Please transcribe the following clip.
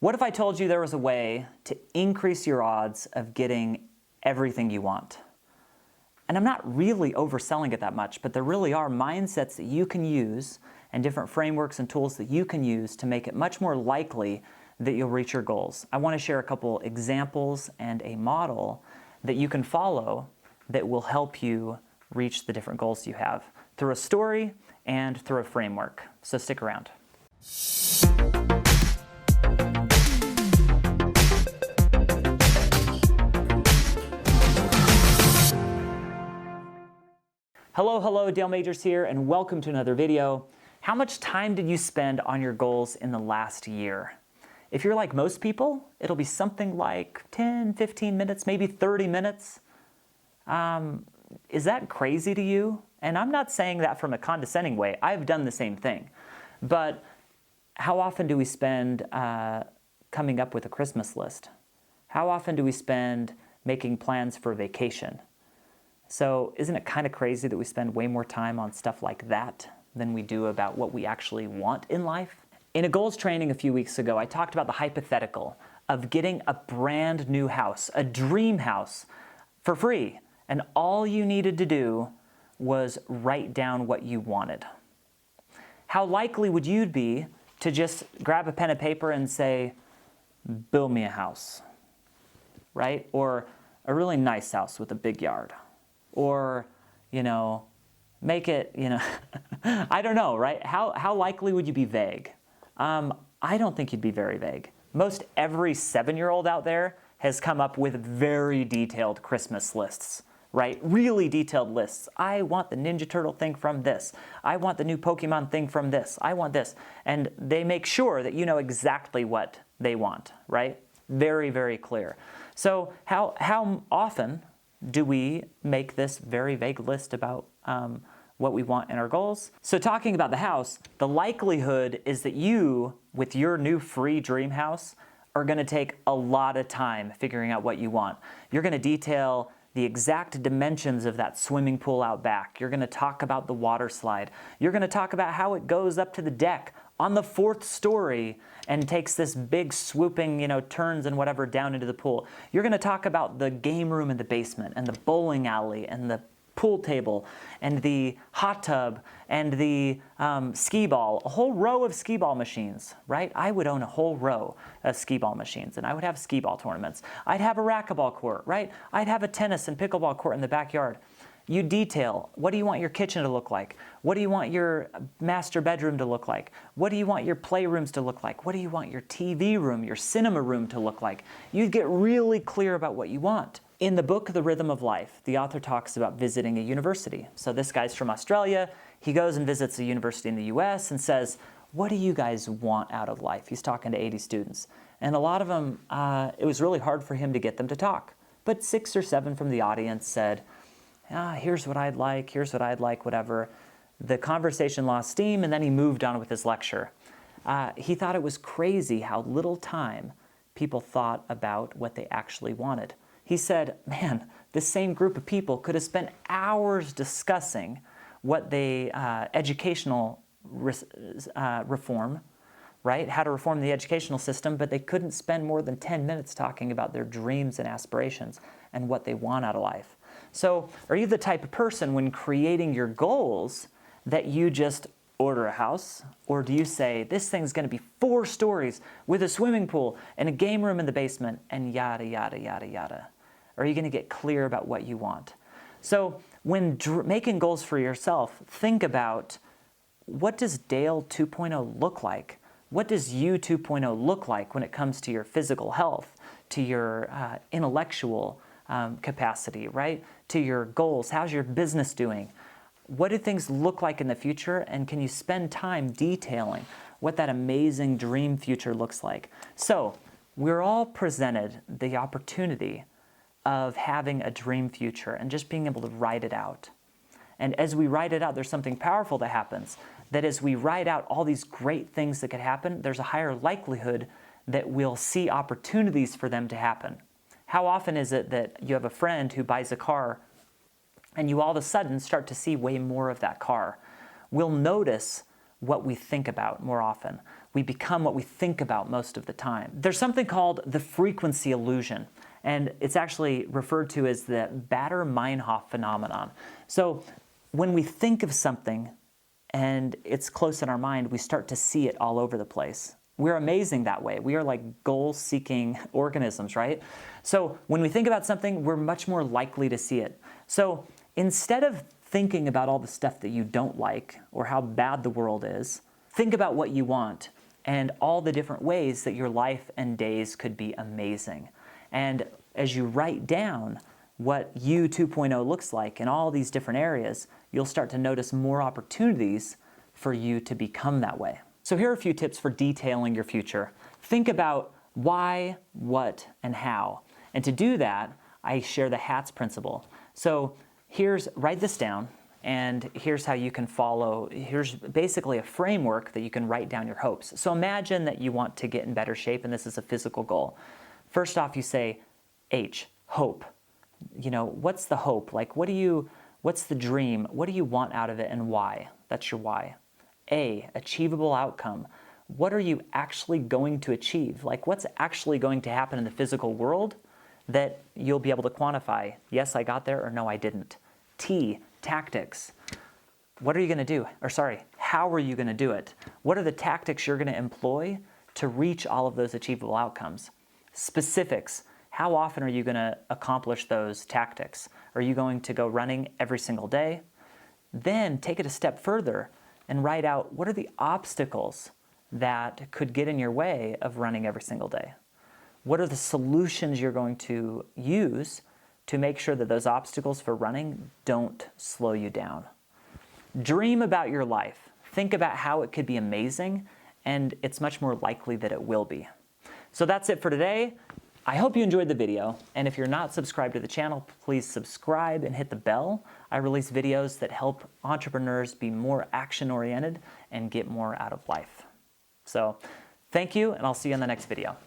What if I told you there was a way to increase your odds of getting everything you want? And I'm not really overselling it that much, but there really are mindsets that you can use and different frameworks and tools that you can use to make it much more likely that you'll reach your goals. I want to share a couple examples and a model that you can follow that will help you reach the different goals you have through a story and through a framework. So stick around. Hello, Dale Majors here, and welcome to another video. How much time did you spend on your goals in the last year? If you're like most people, it'll be something like 10, 15 minutes, maybe 30 minutes. Is that crazy to you? And I'm not saying that from a condescending way. I've done the same thing. But how often do we spend coming up with a Christmas list? How often do we spend making plans for vacation? So isn't it kind of crazy that we spend way more time on stuff like that than we do about what we actually want in life? In a goals training a few weeks ago, I talked about the hypothetical of getting a brand new house, a dream house, for free. And all you needed to do was write down what you wanted. How likely would you be to just grab a pen and paper and say, build me a house, right? Or a really nice house with a big yard. Or, make it, I don't know, right? How likely would you be vague? I don't think you'd be very vague. Most every 7-year-old out there has come up with very detailed Christmas lists, right? Really detailed lists. I want the Ninja Turtle thing from this. I want the new Pokemon thing from this. I want this. And they make sure that you know exactly what they want, right? Very, very clear. So how often do we make this very vague list about what we want in our goals? So talking about the house, the likelihood is that you, with your new free dream house, are going to take a lot of time figuring out what you want. You're going to detail the exact dimensions of that swimming pool out back. You're going to talk about the water slide. You're going to talk about how it goes up to the deck on the 4th story and takes this big swooping, turns and whatever down into the pool. You're going to talk about the game room in the basement and the bowling alley and the pool table and the hot tub and the skee ball, a whole row of skee ball machines, right? I would own a whole row of skee ball machines and I would have skee ball tournaments. I'd have a racquetball court, right? I'd have a tennis and pickleball court in the backyard. You detail, what do you want your kitchen to look like? What do you want your master bedroom to look like? What do you want your playrooms to look like? What do you want your TV room, your cinema room to look like? You get really clear about what you want. In the book, The Rhythm of Life, the author talks about visiting a university. So this guy's from Australia. He goes and visits a university in the US and says, what do you guys want out of life? He's talking to 80 students. And a lot of them, it was really hard for him to get them to talk. But 6 or 7 from the audience said, here's what I'd like, whatever. The conversation lost steam, and then he moved on with his lecture. He thought it was crazy how little time people thought about what they actually wanted. He said, man, this same group of people could have spent hours discussing what they, educational reform, right? How to reform the educational system, but they couldn't spend more than 10 minutes talking about their dreams and aspirations and what they want out of life. So are you the type of person when creating your goals that you just order a house? Or do you say, this thing's going to be 4 stories with a swimming pool and a game room in the basement and yada, yada, yada, yada? Or are you going to get clear about what you want? So when making goals for yourself, think about, what does Dale 2.0 look like? What does you 2.0 look like when it comes to your physical health, to your intellectual capacity, right? To your goals. How's your business doing? What do things look like in the future? And can you spend time detailing what that amazing dream future looks like? So we're all presented the opportunity of having a dream future and just being able to write it out. And as we write it out, there's something powerful that happens. That as we write out all these great things that could happen, there's a higher likelihood that we'll see opportunities for them to happen. How often is it that you have a friend who buys a car and you all of a sudden start to see way more of that car? We'll notice what we think about more often. we become what we think about most of the time. There's something called the frequency illusion, and it's actually referred to as the baader-meinhof phenomenon. So when we think of something and it's close in our mind, we start to see it all over the place. We're amazing that way. We are like goal-seeking organisms, right? So when we think about something, we're much more likely to see it. So instead of thinking about all the stuff that you don't like or how bad the world is, think about what you want and all the different ways that your life and days could be amazing. And as you write down what you 2.0 looks like in all these different areas, you'll start to notice more opportunities for you to become that way. So here are a few tips for detailing your future. Think about why, what, and how. And to do that, I share the HATS principle. So write this down, and here's how you can follow. Here's basically a framework that you can write down your hopes. So imagine that you want to get in better shape, and this is a physical goal. First off, you say H, hope. You know, what's the hope? Like, what's the dream? What do you want out of it, and why? That's your why. A, achievable outcome. What are you actually going to achieve? Like, what's actually going to happen in the physical world that you'll be able to quantify? Yes, I got there, or no, I didn't. T, tactics. What are you going to do? Or sorry, how are you going to do it? What are the tactics you're going to employ to reach all of those achievable outcomes? Specifics. How often are you going to accomplish those tactics? Are you going to go running every single day? Then take it a step further and write out what are the obstacles that could get in your way of running every single day? What are the solutions you're going to use to make sure that those obstacles for running don't slow you down? Dream about your life. Think about how it could be amazing, and it's much more likely that it will be. So that's it for today. I hope you enjoyed the video, and if you're not subscribed to the channel, please subscribe and hit the bell. I release videos that help entrepreneurs be more action-oriented and get more out of life. So thank you, and I'll see you in the next video.